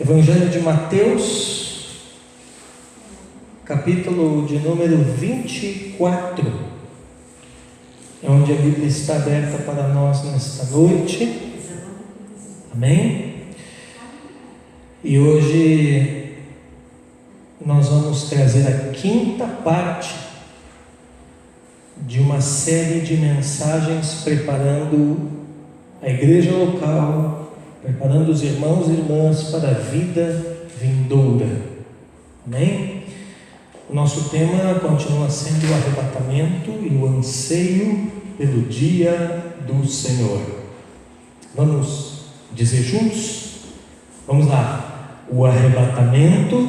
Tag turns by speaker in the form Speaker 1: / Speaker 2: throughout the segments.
Speaker 1: Evangelho de Mateus, capítulo de número 24, é onde a Bíblia está aberta para nós nesta noite. Amém? E hoje nós vamos trazer a quinta parte de uma série de mensagens preparando a igreja local, preparando os irmãos e irmãs para a vida vindoura. Amém? O nosso tema continua sendo o arrebatamento e o anseio pelo dia do Senhor. Vamos dizer juntos? Vamos lá. O arrebatamento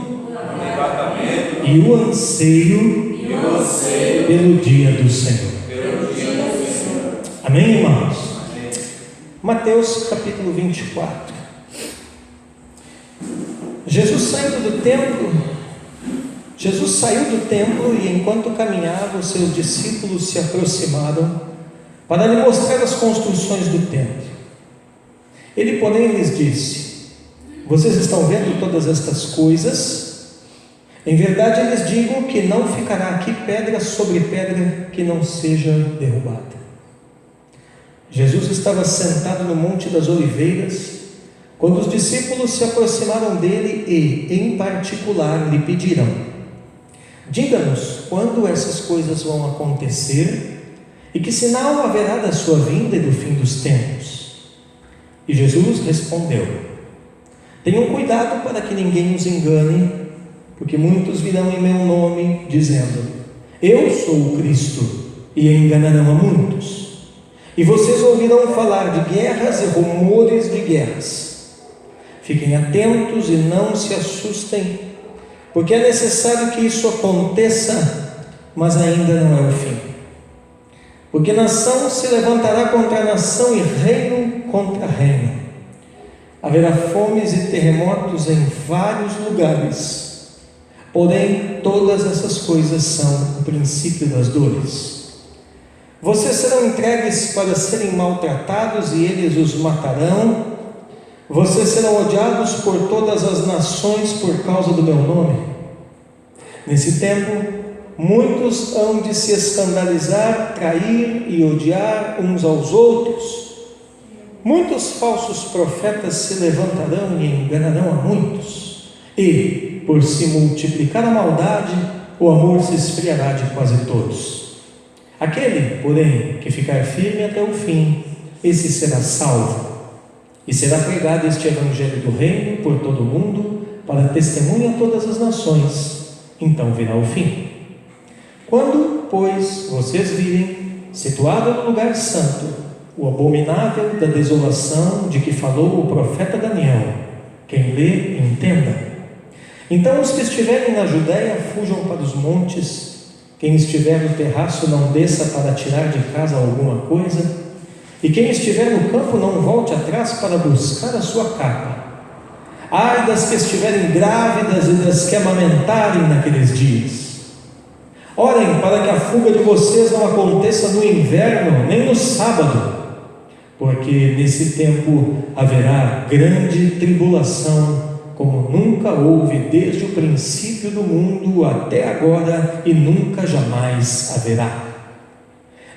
Speaker 1: e o anseio pelo dia do Senhor. Amém, irmãos? Mateus capítulo 24. Jesus saiu do templo e enquanto caminhava, os seus discípulos se aproximaram para lhe mostrar as construções do templo. Ele, porém, lhes disse: vocês estão vendo todas estas coisas? Em verdade lhes digo que não ficará aqui pedra sobre pedra que não seja derrubada. Jesus estava sentado no Monte das Oliveiras, quando os discípulos se aproximaram dele e, em particular, lhe pediram: diga-nos quando essas coisas vão acontecer e que sinal haverá da sua vinda e do fim dos tempos. E Jesus respondeu: tenham cuidado para que ninguém os engane, porque muitos virão em meu nome, dizendo: eu sou o Cristo, e enganarão a muitos. E vocês ouvirão falar de guerras e rumores de guerras. Fiquem atentos e não se assustem, porque é necessário que isso aconteça, mas ainda não é o fim. Porque nação se levantará contra nação e reino contra reino. Haverá fomes e terremotos em vários lugares. Porém, todas essas coisas são o princípio das dores. Vocês serão entregues para serem maltratados e eles os matarão. Vocês serão odiados por todas as nações por causa do meu nome. Nesse tempo, muitos hão de se escandalizar, trair e odiar uns aos outros. Muitos falsos profetas se levantarão e enganarão a muitos. E, por se multiplicar a maldade, o amor se esfriará de quase todos. Aquele, porém, que ficar firme até o fim, esse será salvo. E será pregado este evangelho do reino por todo o mundo, para testemunho a todas as nações. Então virá o fim. Quando, pois, vocês virem, situado no lugar santo, o abominável da desolação de que falou o profeta Daniel, quem lê, entenda. Então os que estiverem na Judéia fujam para os montes. Quem estiver no terraço não desça para tirar de casa alguma coisa, e quem estiver no campo não volte atrás para buscar a sua capa. Ai das que estiverem grávidas e das que amamentarem naqueles dias. Orem para que a fuga de vocês não aconteça no inverno, nem no sábado, porque nesse tempo haverá grande tribulação, como nunca houve desde o princípio do mundo até agora e nunca jamais haverá.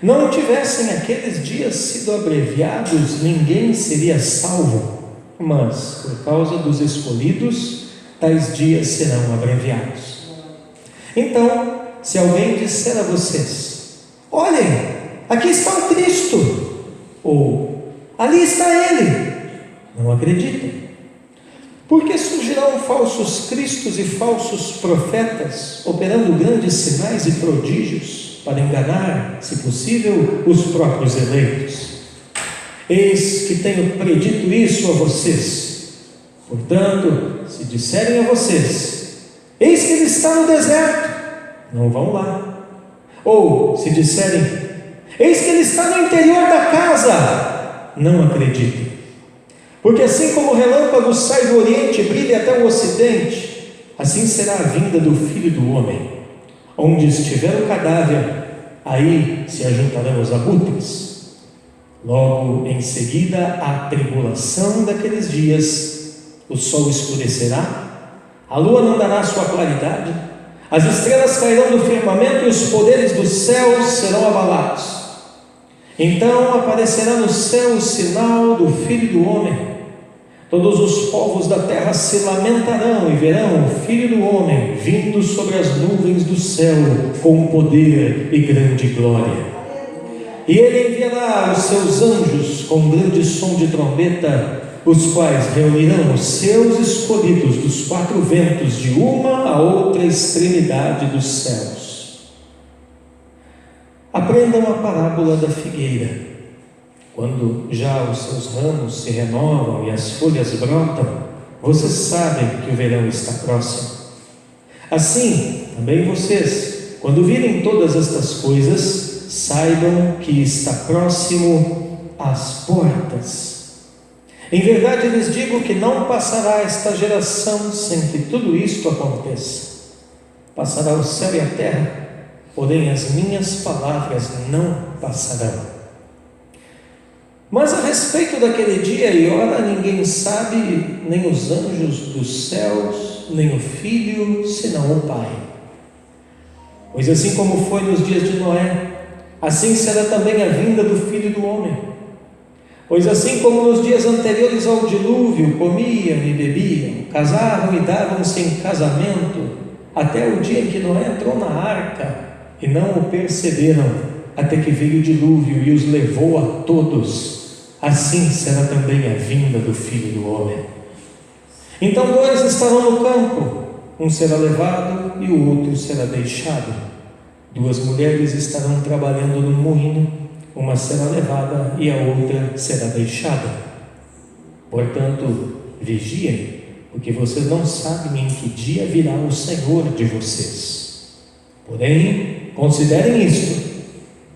Speaker 1: Não tivessem aqueles dias sido abreviados, ninguém seria salvo, mas por causa dos escolhidos, tais dias serão abreviados. Então, se alguém disser a vocês: olhem, aqui está o Cristo, ou ali está Ele, não acreditem. Porque surgirão falsos cristos e falsos profetas, operando grandes sinais e prodígios, para enganar, se possível, os próprios eleitos. Eis que tenho predito isso a vocês. Portanto, se disserem a vocês: eis que ele está no deserto, não vão lá. Ou se disserem: eis que ele está no interior da casa, não acreditem. Porque assim como o relâmpago sai do oriente e brilha até o ocidente, assim será a vinda do Filho do Homem. Onde estiver o cadáver, aí se ajuntarão os abutres. Logo em seguida, a tribulação daqueles dias, o sol escurecerá, a lua não dará sua claridade, as estrelas cairão do firmamento e os poderes dos céus serão abalados. Então aparecerá no céu o sinal do Filho do Homem. Todos os povos da terra se lamentarão e verão o Filho do Homem vindo sobre as nuvens do céu com poder e grande glória. E ele enviará os seus anjos com grande som de trombeta, os quais reunirão os seus escolhidos dos quatro ventos, de uma a outra extremidade dos céus. Aprendam a parábola da figueira. Quando já os seus ramos se renovam e as folhas brotam, vocês sabem que o verão está próximo. Assim, também vocês, quando virem todas estas coisas, saibam que está próximo às portas. Em verdade lhes digo que não passará esta geração sem que tudo isto aconteça. Passará o céu e a terra, porém as minhas palavras não passarão. Mas a respeito daquele dia e hora, ninguém sabe, nem os anjos dos céus, nem o Filho, senão o Pai. Pois assim como foi nos dias de Noé, assim será também a vinda do Filho do Homem. Pois assim como nos dias anteriores ao dilúvio, comiam e bebiam, casavam e davam-se em casamento, até o dia em que Noé entrou na arca, e não o perceberam, até que veio o dilúvio e os levou a todos. Assim será também a vinda do Filho do Homem. Então 2 estarão no campo, um será levado e o outro será deixado. 2 mulheres estarão trabalhando no moinho, uma será levada e a outra será deixada. Portanto, vigiem, porque vocês não sabem em que dia virá o Senhor de vocês. Porém, considerem isto: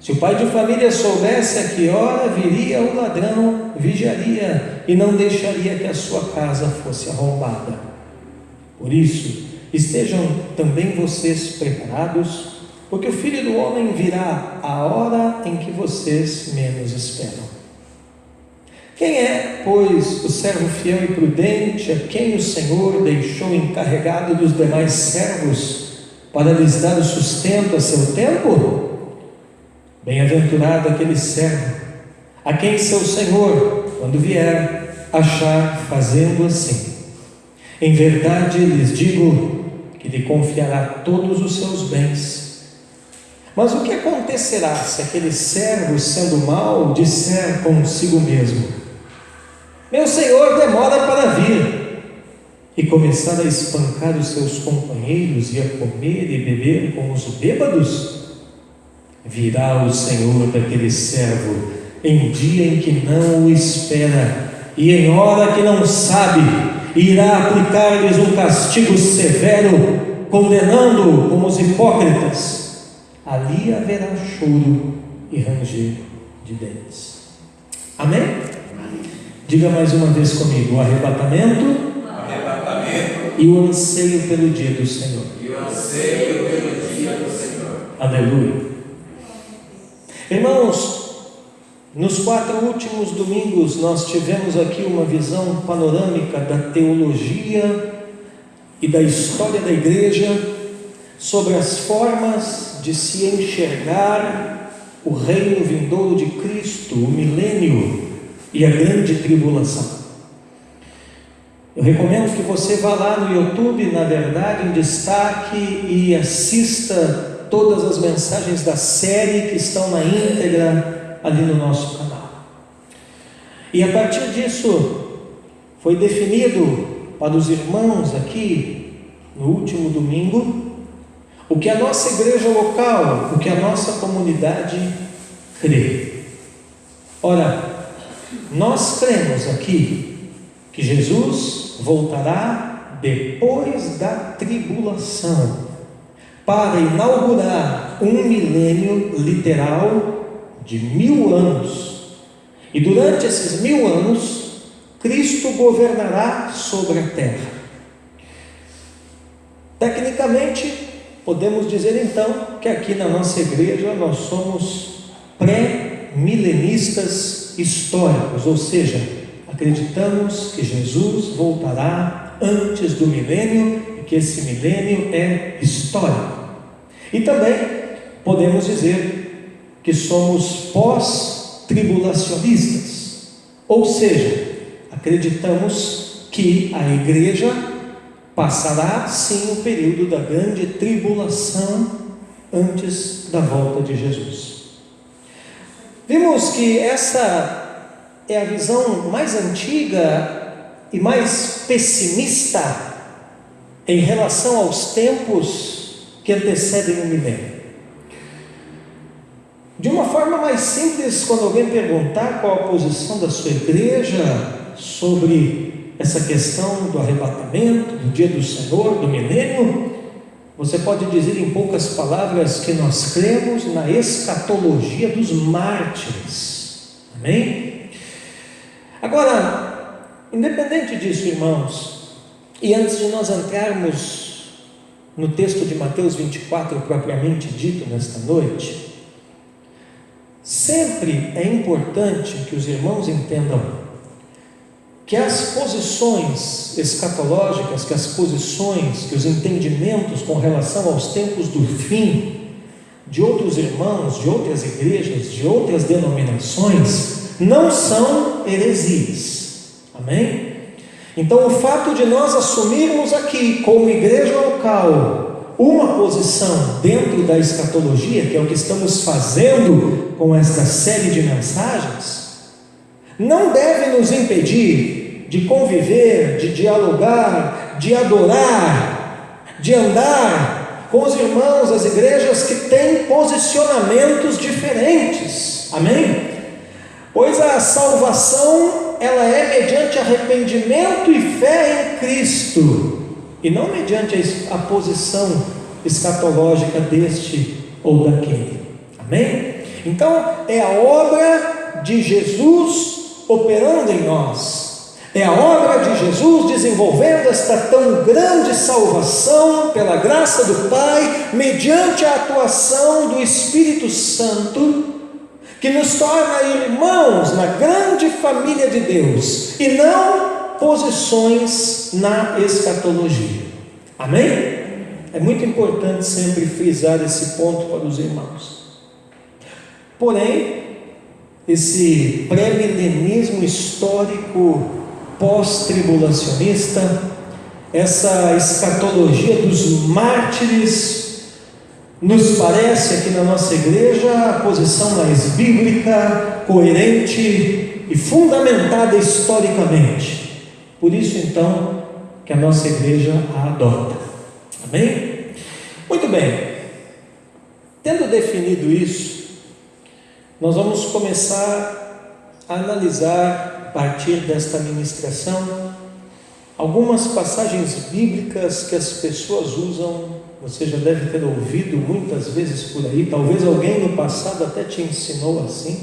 Speaker 1: se o pai de família soubesse a que hora viria o ladrão, vigiaria e não deixaria que a sua casa fosse arrombada. Por isso, estejam também vocês preparados, porque o Filho do Homem virá à hora em que vocês menos esperam. Quem é, pois, o servo fiel e prudente, a quem o Senhor deixou encarregado dos demais servos, para lhes dar o sustento a seu tempo? Bem-aventurado aquele servo, a quem seu Senhor, quando vier, achar fazendo assim. Em verdade lhes digo que lhe confiará todos os seus bens. Mas o que acontecerá se aquele servo, sendo mau, disser consigo mesmo: meu Senhor demora para vir, e começar a espancar os seus companheiros e a comer e beber com os bêbados? Virá o Senhor daquele servo em dia em que não o espera e em hora que não sabe, e irá aplicar-lhes um castigo severo, condenando-o como os hipócritas. Ali haverá choro e ranger de dentes. Amém? Diga mais uma vez comigo: o arrebatamento e o anseio pelo dia do Senhor. Aleluia. Irmãos, nos 4 últimos domingos nós tivemos aqui uma visão panorâmica da teologia e da história da igreja, sobre as formas de se enxergar o reino vindouro de Cristo, o milênio e a grande tribulação. Eu recomendo que você vá lá no YouTube, na Verdade em Destaque, e assista todas as mensagens da série que estão na íntegra ali no nosso canal. E a partir disso foi definido para os irmãos aqui no último domingo o que a nossa igreja local, o que a nossa comunidade crê. Ora, nós cremos aqui que Jesus voltará depois da tribulação, para inaugurar um milênio literal de 1000 anos. E durante esses 1000 anos, Cristo governará sobre a terra. Tecnicamente, podemos dizer então que aqui na nossa igreja nós somos pré-milenistas dias históricos, ou seja, acreditamos que Jesus voltará antes do milênio e que esse milênio é histórico. E também podemos dizer que somos pós-tribulacionistas, ou seja, acreditamos que a igreja passará sim o período da grande tribulação antes da volta de Jesus. Vimos que essa é a visão mais antiga e mais pessimista em relação aos tempos que antecedem o milênio. De uma forma mais simples, quando alguém perguntar qual a posição da sua igreja sobre essa questão do arrebatamento, do dia do Senhor, do milênio, você pode dizer em poucas palavras que nós cremos na escatologia dos mártires. Amém? Agora, independente disso, irmãos, e antes de nós entrarmos no texto de Mateus 24 propriamente dito nesta noite, sempre é importante que os irmãos entendam que as posições escatológicas, que as posições, que os entendimentos com relação aos tempos do fim de outros irmãos, de outras igrejas, de outras denominações, não são heresias. Amém? Então, o fato de nós assumirmos aqui, como igreja local, uma posição dentro da escatologia, que é o que estamos fazendo com esta série de mensagens, não deve nos impedir de conviver, de dialogar, de adorar, de andar com os irmãos das igrejas que têm posicionamentos diferentes. Amém? Pois a salvação, ela é mediante arrependimento e fé em Cristo, e não mediante a posição escatológica deste ou daquele. Amém? Então, é a obra de Jesus operando em nós, é a obra de Jesus desenvolvendo esta tão grande salvação pela graça do Pai, mediante a atuação do Espírito Santo, que nos torna irmãos na grande família de Deus, e não posições na escatologia. Amém? É muito importante sempre frisar esse ponto para os irmãos. Porém, esse pré-milenismo histórico pós-tribulacionista, essa escatologia dos mártires, nos parece aqui na nossa igreja a posição mais bíblica, coerente e fundamentada historicamente. Por isso então que a nossa igreja a adota. Amém? Muito bem. Tendo definido isso, nós vamos começar a analisar, a partir desta ministração, algumas passagens bíblicas que as pessoas usam. Você já deve ter ouvido muitas vezes por aí, talvez alguém no passado até te ensinou assim.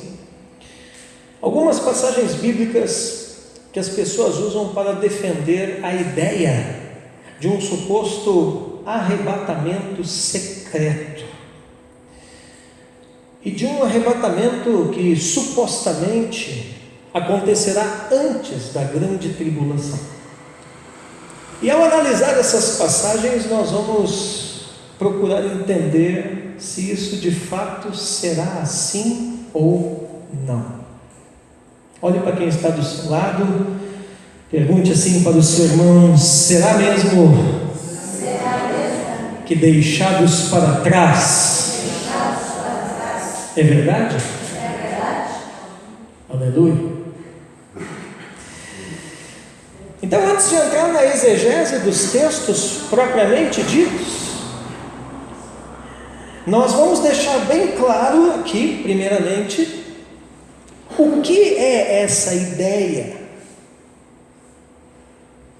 Speaker 1: Algumas passagens bíblicas que as pessoas usam para defender a ideia de um suposto arrebatamento secreto, e de um arrebatamento que supostamente acontecerá antes da grande tribulação. E ao analisar essas passagens, nós vamos procurar entender se isso de fato será assim ou não. Olhe para quem está do seu lado, pergunte assim para o seu irmão: será mesmo que deixados para trás? É verdade? É verdade. Aleluia. Então, antes de entrar na exegese dos textos propriamente ditos, nós vamos deixar bem claro aqui, primeiramente, o que é essa ideia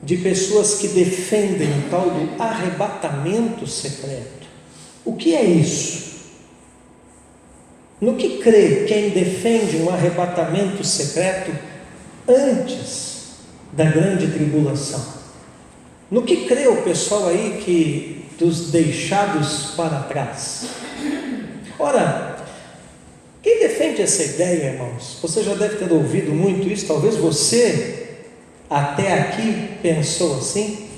Speaker 1: de pessoas que defendem o tal do arrebatamento secreto. O que é isso? No que crê quem defende um arrebatamento secreto antes da grande tribulação? No que crê o pessoal aí dos deixados para trás? Ora, Quem defende essa ideia, irmãos, você já deve ter ouvido muito isso, talvez você até aqui pensou assim,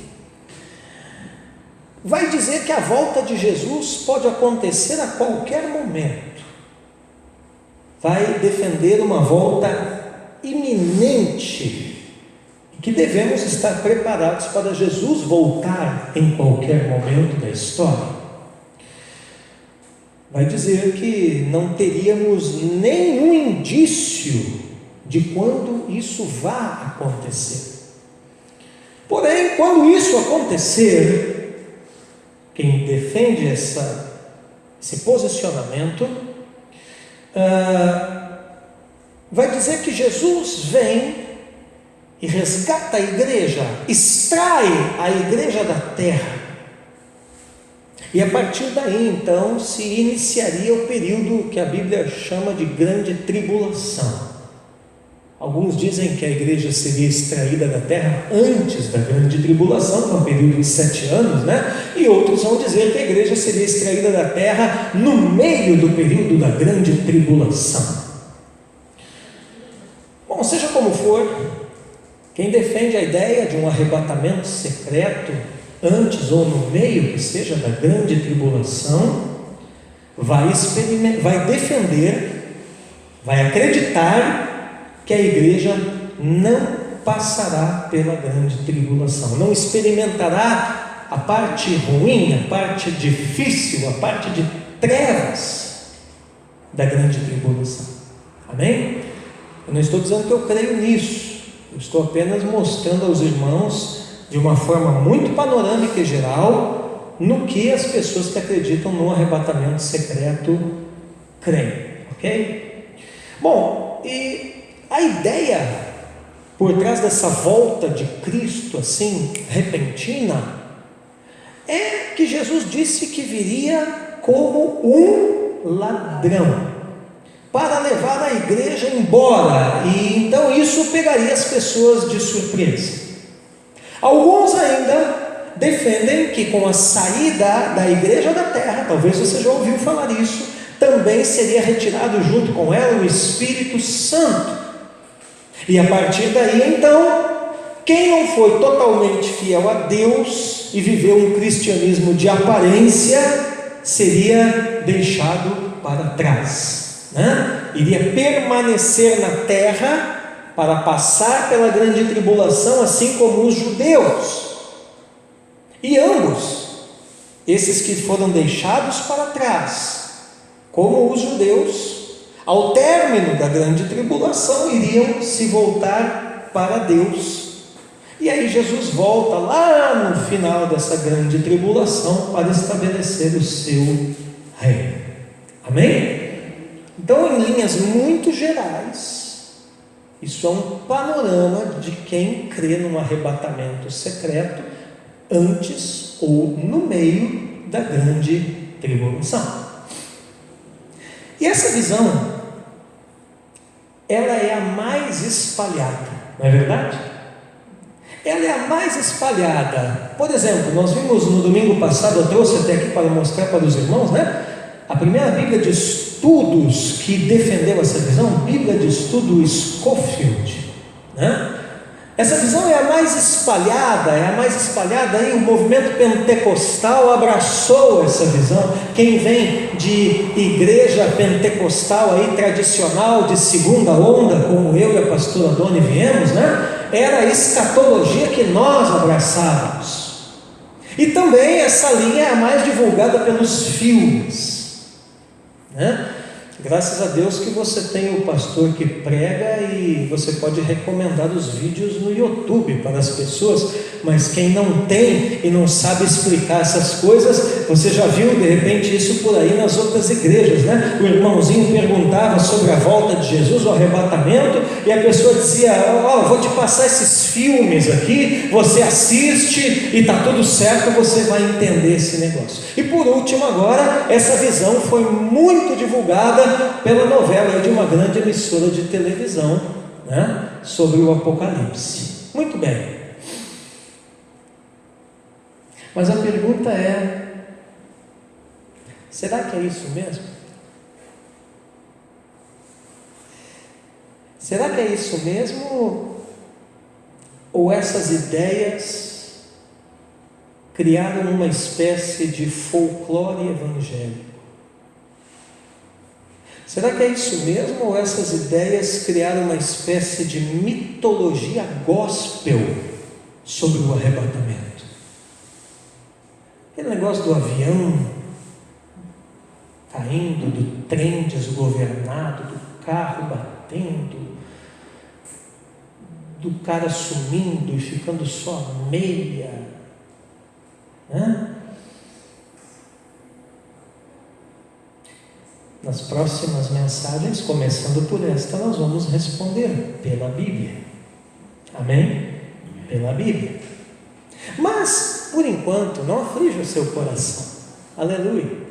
Speaker 1: vai dizer que a volta de Jesus pode acontecer a qualquer momento, vai defender uma volta iminente, que devemos estar preparados para Jesus voltar em qualquer momento da história. Vai dizer que não teríamos nenhum indício de quando isso vai acontecer. Porém, quando isso acontecer, quem defende esse posicionamento, vai dizer que Jesus vem e resgata a igreja, extrai a igreja da terra. E a partir daí, então, se iniciaria o período que a Bíblia chama de grande tribulação. Alguns dizem que a igreja seria extraída da terra antes da grande tribulação, que é um período de 7 anos, né? E outros vão dizer que a igreja seria extraída da terra no meio do período da grande tribulação. Bom, seja como for, quem defende a ideia de um arrebatamento secreto antes ou no meio, que seja da grande tribulação, vai defender, vai acreditar que a igreja não passará pela grande tribulação, não experimentará a parte ruim, a parte difícil, a parte de trevas da grande tribulação. Amém? Eu não estou dizendo que eu creio nisso, eu estou apenas mostrando aos irmãos de uma forma muito panorâmica e geral, no que as pessoas que acreditam no arrebatamento secreto creem, ok? Bom, e a ideia por trás dessa volta de Cristo, assim, repentina, é que Jesus disse que viria como um ladrão, para levar a igreja embora, e então isso pegaria as pessoas de surpresa. Alguns ainda defendem que com a saída da igreja da terra, talvez você já ouviu falar isso, também seria retirado junto com ela o Espírito Santo. E a partir daí então, quem não foi totalmente fiel a Deus e viveu um cristianismo de aparência, seria deixado para trás, né? Iria permanecer na terra para passar pela grande tribulação, assim como os judeus. E ambos, esses que foram deixados para trás, como os judeus, ao término da grande tribulação, iriam se voltar para Deus. E aí Jesus volta lá no final dessa grande tribulação para estabelecer o seu reino. Amém? Então, em linhas muito gerais, isso é um panorama de quem crê num arrebatamento secreto antes ou no meio da grande tribulação. E essa visão, ela é a mais espalhada, não é verdade? Ela é a mais espalhada. Por exemplo, nós vimos no domingo passado, eu trouxe até aqui para mostrar para os irmãos, né? A primeira Bíblia de Estudos que defendeu essa visão, Bíblia de Estudo Scofield, né? Essa visão é a mais espalhada, aí o movimento pentecostal abraçou essa visão. Quem vem de igreja pentecostal aí tradicional, de segunda onda, como eu e a pastora Doni viemos, né? Era a escatologia que nós abraçávamos. E também essa linha é a mais divulgada pelos filmes, né? Graças a Deus que você tem o pastor que prega e você pode recomendar os vídeos no YouTube para as pessoas, mas quem não tem e não sabe explicar essas coisas, você já viu de repente isso por aí nas outras igrejas, né? O irmãozinho perguntava sobre a volta de Jesus, o arrebatamento, e a pessoa dizia: ó, vou te passar esses filmes aqui, você assiste e está tudo certo, você vai entender esse negócio. E por último agora, essa visão foi muito divulgada pela novela de uma grande emissora de televisão, né, sobre o Apocalipse. Muito bem. Mas a pergunta é: será que é isso mesmo? Será que é isso mesmo? Ou essas ideias criaram uma espécie de folclore evangélico? Será que é isso mesmo? Ou essas ideias criaram uma espécie de mitologia gospel sobre o arrebatamento? Aquele negócio do avião caindo, do trem desgovernado, do carro batendo, do cara sumindo e ficando só meia, né? Nas próximas mensagens, começando por esta, nós vamos responder pela Bíblia. Amém? Pela Bíblia. Mas, por enquanto, não aflija o seu coração. Aleluia.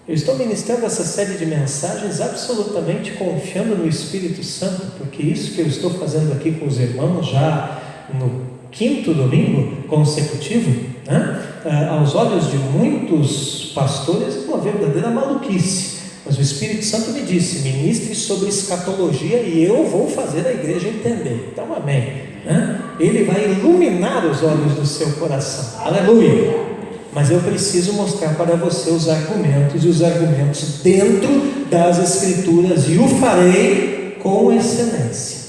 Speaker 1: Eu estou ministrando essa série de mensagens absolutamente confiando no Espírito Santo, porque isso que eu estou fazendo aqui com os irmãos já no 5º domingo consecutivo, né? Aos olhos de muitos pastores, é uma verdadeira maluquice. Mas o Espírito Santo me disse: ministre sobre escatologia e eu vou fazer a igreja entender. Então, amém, né? Ele vai iluminar os olhos do seu coração. Aleluia. Mas eu preciso mostrar para você os argumentos, e os argumentos dentro das Escrituras, e o farei com excelência.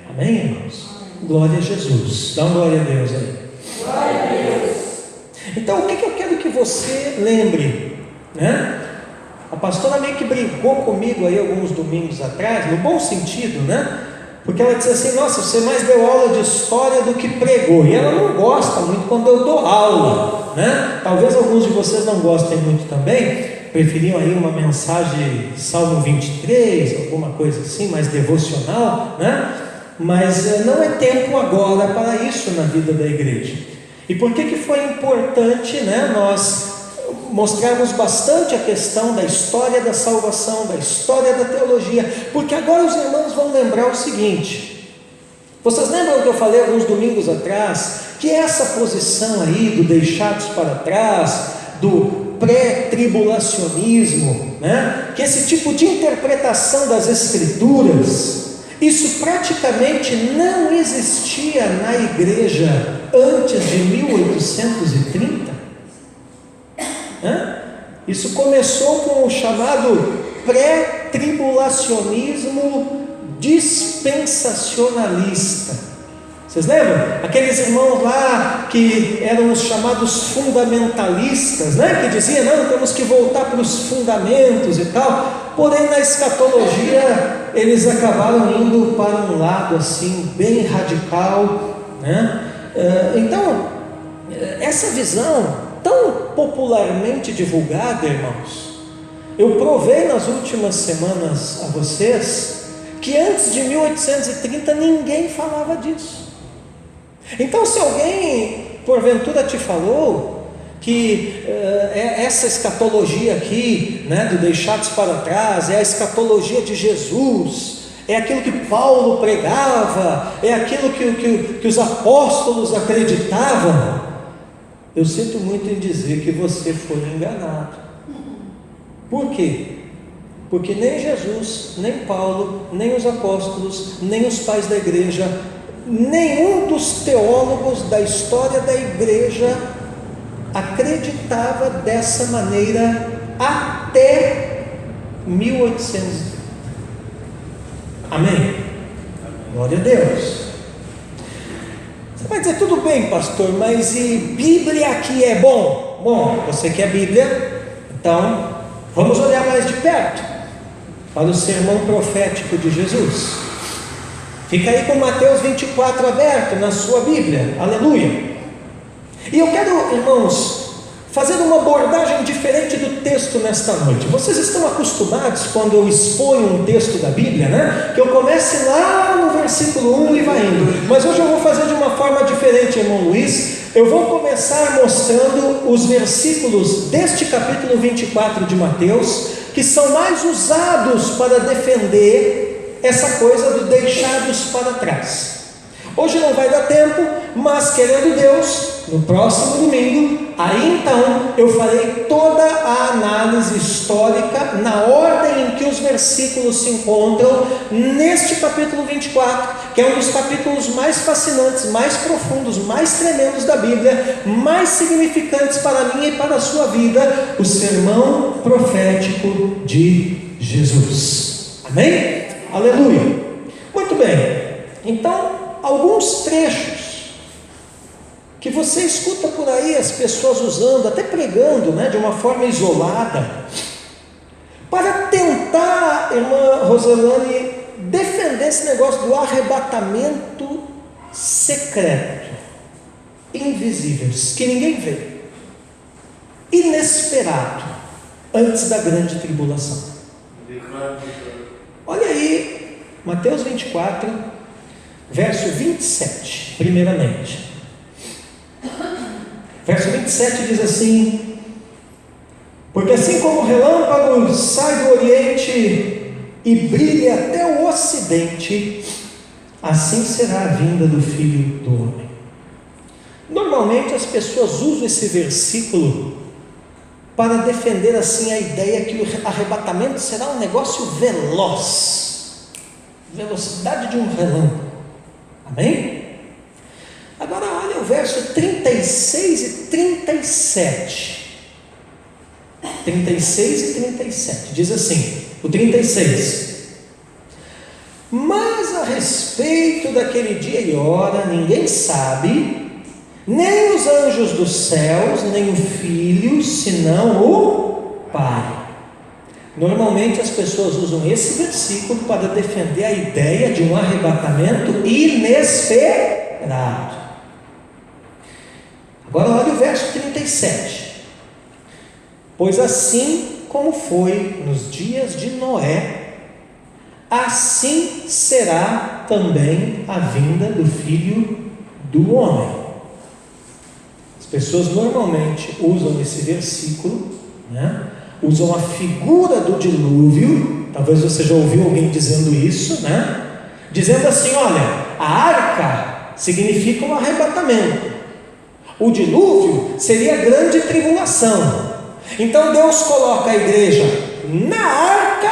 Speaker 1: Amém, irmãos? Glória a Jesus. Dá uma glória a Deus aí. Glória a Deus. Então, o que eu quero que você lembre, né? A pastora meio que brigou comigo aí alguns domingos atrás, no bom sentido, né? Porque ela disse assim: nossa, você mais deu aula de história do que pregou. E ela não gosta muito quando eu dou aula, né? Talvez alguns de vocês não gostem muito também, preferiam aí uma mensagem Salmo 23, alguma coisa assim, mais devocional, né? Mas não é tempo agora para isso na vida da igreja. E por que foi importante, né, nós mostrarmos bastante a questão da história da salvação, da história da teologia? Porque agora os irmãos vão lembrar o seguinte: vocês lembram que eu falei alguns domingos atrás, que essa posição aí do deixados para trás, do pré-tribulacionismo, né, que esse tipo de interpretação das Escrituras, isso praticamente não existia na igreja antes de 1830? Isso começou com o chamado pré-tribulacionismo dispensacionalista. Vocês lembram? Aqueles irmãos lá que eram os chamados fundamentalistas, né? Que diziam: não, temos que voltar para os fundamentos e tal. Porém, na escatologia, eles acabaram indo para um lado assim, bem radical, né? Então, essa visão tão popularmente divulgada, irmãos, eu provei nas últimas semanas a vocês que antes de 1830 ninguém falava disso. Então, se alguém porventura te falou que essa escatologia aqui, né, do deixados para trás, é a escatologia de Jesus, é aquilo que Paulo pregava, é aquilo que os apóstolos acreditavam, eu sinto muito em dizer que você foi enganado. Por quê? Porque nem Jesus, nem Paulo, nem os apóstolos, nem os pais da igreja, nenhum dos teólogos da história da igreja acreditava dessa maneira até 1830. Amém? Glória a Deus. Você vai dizer: tudo bem, pastor, mas e Bíblia aqui é bom? Bom, você quer Bíblia? Então, vamos olhar mais de perto para o sermão profético de Jesus. Fica aí com Mateus 24 aberto na sua Bíblia. Aleluia. E eu quero, irmãos, fazer uma abordagem diferente do texto nesta noite. Vocês estão acostumados, quando eu exponho um texto da Bíblia, né, que eu comece lá no versículo 1 e vai indo. Mas hoje eu vou fazer de uma forma diferente, irmão Luiz. Eu vou começar mostrando os versículos deste capítulo 24 de Mateus, que são mais usados para defender essa coisa do deixados para trás. Hoje não vai dar tempo, mas querendo Deus, no próximo domingo, aí então eu farei toda a análise histórica na ordem em que os versículos se encontram neste capítulo 24, que é um dos capítulos mais fascinantes, mais profundos, mais tremendos da Bíblia, mais significantes para a minha e para a sua vida, o sermão profético de Jesus. Amém? Aleluia! Muito bem, então alguns trechos que você escuta por aí as pessoas usando, até pregando, de uma forma isolada, para tentar, irmã Roselane, defender esse negócio do arrebatamento secreto, invisível, que ninguém vê, inesperado, antes da grande tribulação. Olha aí, Mateus 24, verso 27, primeiramente. Verso 27 diz assim: porque assim como o relâmpago sai do oriente e brilha até o ocidente, assim será a vinda do Filho do Homem. Normalmente as pessoas usam esse versículo para defender assim a ideia que o arrebatamento será um negócio veloz, velocidade de um relâmpago. Amém? Agora olha o verso 36 e 37. 36 e 37, diz assim, o 36: mas a respeito daquele dia e hora, ninguém sabe, nem os anjos dos céus, nem o Filho, senão o Pai. Normalmente as pessoas usam esse versículo para defender a ideia de um arrebatamento inesperado. Agora olha o verso 37. Pois assim como foi nos dias de Noé, assim será também a vinda do Filho do Homem. As pessoas normalmente usam esse versículo, usam a figura do dilúvio. Talvez você já ouviu alguém dizendo isso, dizendo assim: olha, a arca significa um arrebatamento, o dilúvio seria a grande tribulação. Então Deus coloca a igreja na arca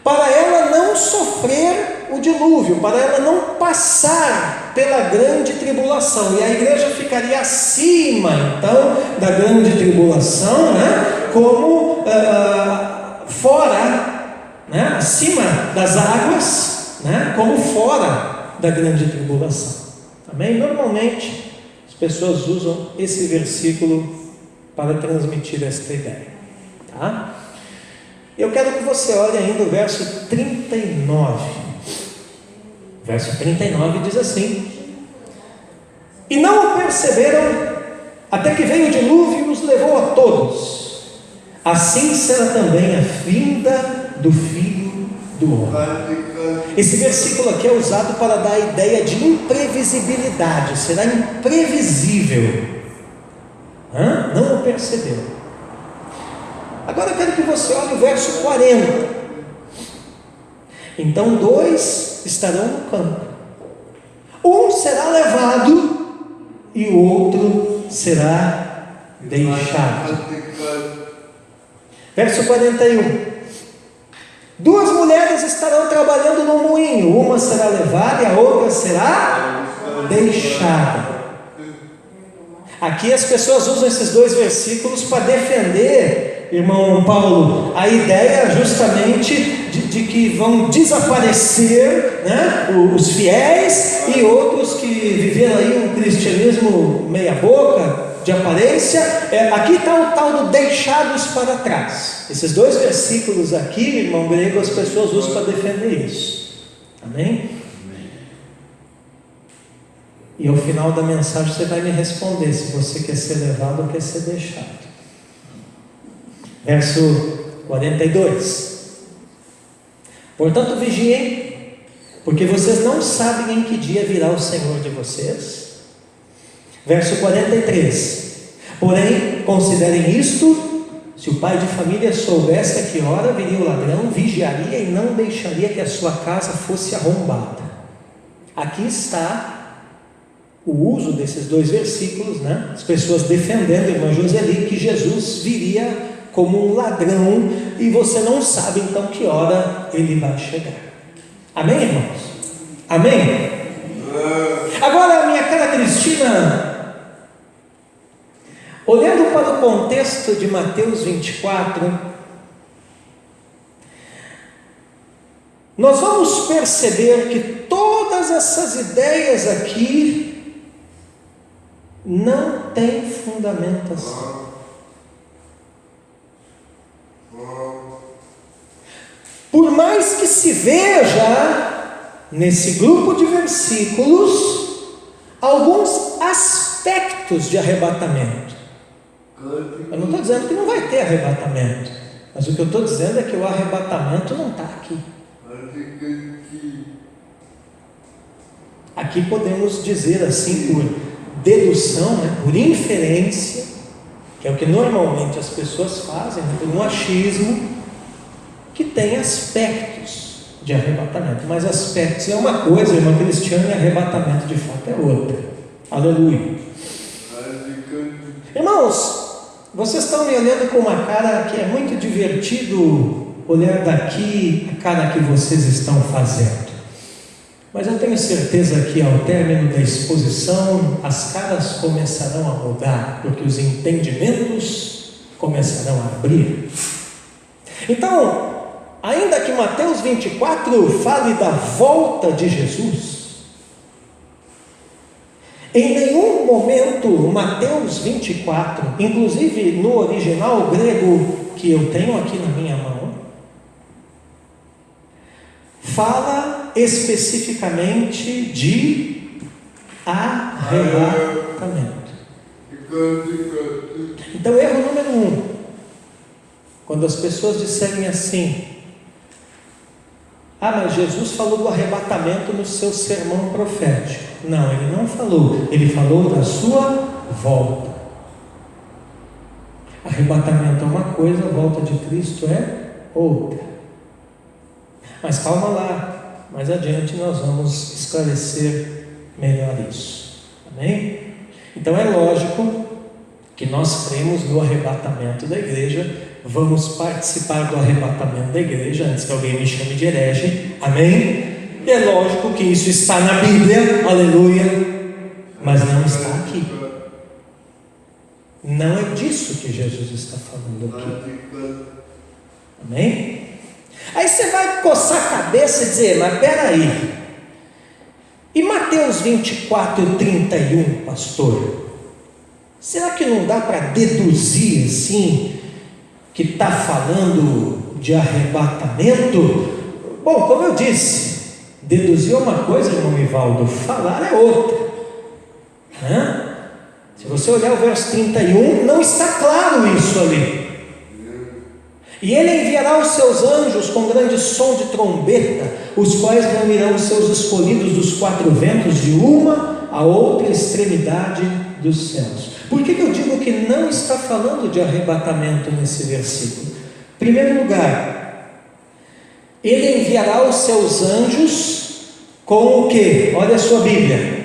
Speaker 1: para ela não sofrer o dilúvio, para ela não passar pela grande tribulação, e a igreja ficaria acima então da grande tribulação, como fora, acima das águas, como fora da grande tribulação. Amém? Normalmente as pessoas usam esse versículo para transmitir esta ideia, tá? Eu quero que você olhe ainda o verso 39. Verso 39 diz assim: e não o perceberam até que veio o dilúvio e os levou a todos. Assim será também a vinda do Filho do Homem. Esse versículo aqui é usado para dar a ideia de imprevisibilidade. Será imprevisível. Não o perceberam. Agora eu quero que você olhe o verso 40. Então 2 estarão no campo, um será levado e o outro será deixado. Verso 41: 2 mulheres estarão trabalhando no moinho, uma será levada e a outra será deixada. Aqui as pessoas usam esses 2 versículos para defender, irmão Paulo, a ideia justamente de que vão desaparecer, os fiéis e outros que viveram aí um cristianismo meia boca, de aparência. Aqui está o tal do deixados para trás. Esses 2 versículos aqui, irmão grego, as pessoas usam para defender isso. Amém? E ao final da mensagem você vai me responder se você quer ser levado ou quer ser deixado. Verso 42: portanto vigiem, porque vocês não sabem em que dia virá o Senhor de vocês. Verso 43: porém considerem isto: se o pai de família soubesse a que hora viria o ladrão, vigiaria e não deixaria que a sua casa fosse arrombada. Aqui está o uso desses dois versículos, né? As pessoas defendendo a irmã Joseli que Jesus viria como um ladrão e você não sabe então que hora ele vai chegar. Amém, irmãos? Amém? Agora, minha cara Cristina, olhando para o contexto de Mateus 24, nós vamos perceber que todas essas ideias aqui não têm fundamentação. Por mais que se veja nesse grupo de versículos alguns aspectos de arrebatamento. Eu não estou dizendo que não vai ter arrebatamento, mas o que eu estou dizendo é que o arrebatamento não está aqui. Aqui podemos dizer assim, por dedução, né, por inferência, que é o que normalmente as pessoas fazem, né, por um achismo, que tem aspectos de arrebatamento. Mas aspectos é uma coisa, irmã Cristiana, e arrebatamento de fato é outra. Aleluia. Irmãos, vocês estão me olhando com uma cara que é muito divertido olhar daqui a cara que vocês estão fazendo. Mas eu tenho certeza que ao término da exposição as caras começarão a mudar, porque os entendimentos começarão a abrir. Então, ainda que Mateus 24 fale da volta de Jesus, em nenhum momento Mateus 24, inclusive no original grego que eu tenho aqui na minha mão, fala especificamente de arrebatamento. Então, erro número 1, quando as pessoas disserem assim: mas Jesus falou do arrebatamento no seu sermão profético. Não, ele não falou, ele falou da sua volta. Arrebatamento é uma coisa, a volta de Cristo é outra. Mas calma lá, mais adiante nós vamos esclarecer melhor isso. Amém? Então é lógico que nós cremos no arrebatamento da igreja, vamos participar do arrebatamento da igreja, antes que alguém me chame de herege. Amém? E é lógico que isso está na Bíblia, aleluia, mas não está aqui. Não é disso que Jesus está falando aqui. Amém? Aí você vai coçar a cabeça e dizer: mas peraí, e Mateus 24, 31, pastor? Será que não dá para deduzir assim, que está falando de arrebatamento? Bom, como eu disse, deduzir é uma coisa, irmão Ivaldo, falar é outra. Se você olhar o verso 31, não está claro isso ali. E ele enviará os seus anjos com grande som de trombeta, os quais reunirão os seus escolhidos dos 4 ventos, de uma a outra extremidade dos céus. Por que eu digo que não está falando de arrebatamento nesse versículo? Em primeiro lugar, ele enviará os seus anjos com o quê? Olha a sua Bíblia.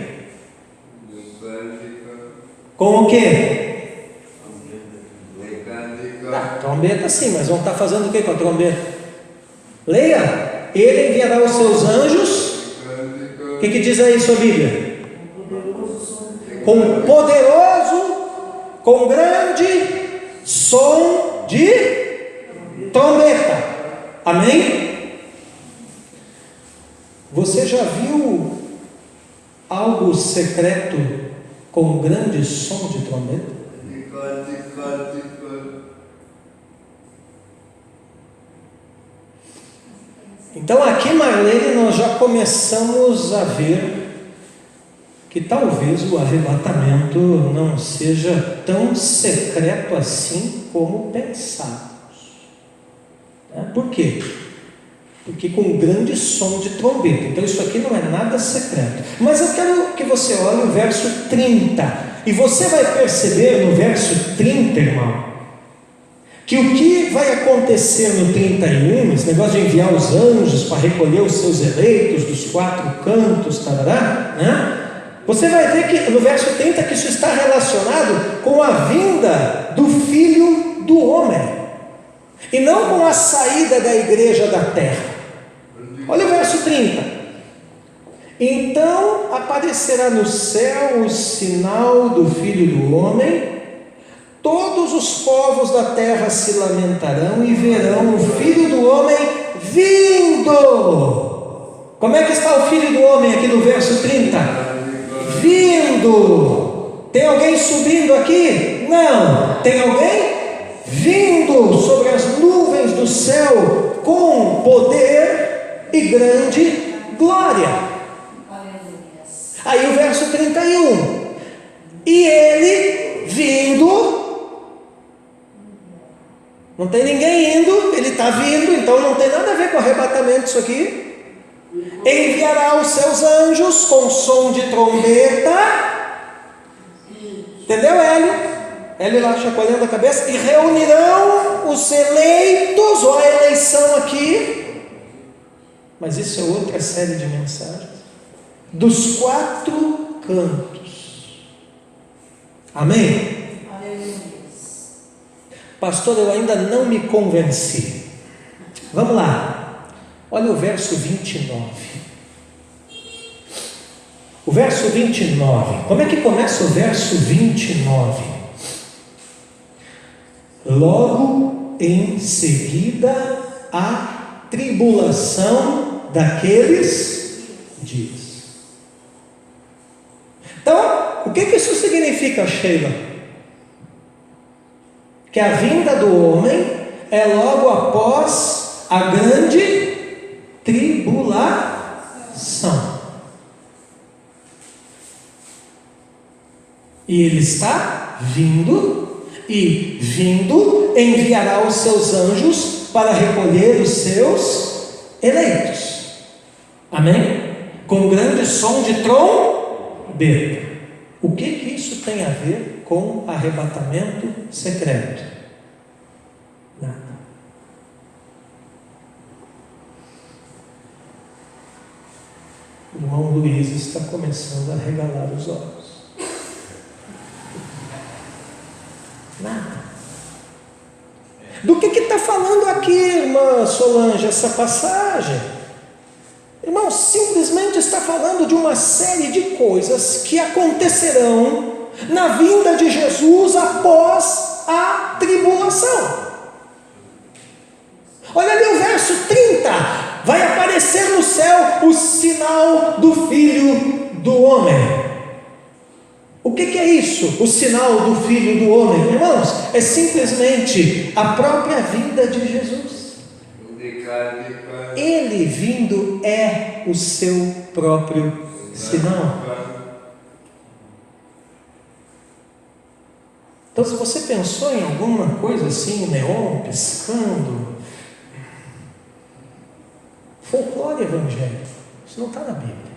Speaker 1: Com o quê? Trombeta sim, mas vão estar fazendo o que com a trombeta? Leia. Ele enviará os seus anjos. O que diz aí sua Bíblia? Com poderoso, com grande som de trombeta. Amém? Você já viu algo secreto com grande som de trombeta? Então aqui, Marlene, nós já começamos a ver que talvez o arrebatamento não seja tão secreto assim como pensávamos. Por quê? Porque com um grande som de trombeta. Então isso aqui não é nada secreto. Mas eu quero que você olhe o verso 30. E você vai perceber no verso 30, irmão, que o que vai acontecer no 31, esse negócio de enviar os anjos para recolher os seus eleitos dos 4 cantos, tarará, né? você vai ver que no verso 30 que isso está relacionado com a vinda do Filho do Homem, e não com a saída da igreja da terra. Olha o verso 30. Então aparecerá no céu o sinal do Filho do Homem, todos os povos da terra se lamentarão e verão o Filho do Homem vindo. Como é que está o Filho do Homem aqui no verso 30? Vindo. Tem alguém subindo aqui? Não. Tem alguém vindo sobre as nuvens do céu com poder e grande glória. Aí o verso 31. E ele vindo, não tem ninguém indo, ele está vindo, então não tem nada a ver com arrebatamento isso aqui. Enviará os seus anjos com som de trombeta. Entendeu, Hélio? Hélio lá chacoalhando a cabeça. E reunirão os eleitos, ou a eleição aqui, mas isso é outra série de mensagens, dos quatro cantos. Amém? Pastor, eu ainda não me convenci. Vamos lá. Olha o verso 29. O verso 29. Como é que começa o verso 29? Logo em seguida a tribulação daqueles dias. Então, o que isso significa, Sheila? Que a vinda do homem é logo após a grande tribulação. E ele está vindo, e vindo enviará os seus anjos para recolher os seus eleitos. Amém? Com grande som de trombeta. O que isso tem a ver com arrebatamento secreto? Nada. O irmão Luiz está começando a regalar os olhos. Nada. Do que está falando aqui, irmã Solange, essa passagem? Irmão, simplesmente está falando de uma série de coisas que acontecerão na vinda de Jesus após a tribulação. Olha ali o verso 30. Vai aparecer no céu o sinal do Filho do Homem. O que é isso? O sinal do Filho do Homem, irmãos, é simplesmente a própria vinda de Jesus. Ele vindo é o seu próprio sinal. Então, se você pensou em alguma coisa assim, neon piscando, folclore evangélico, isso não está na Bíblia.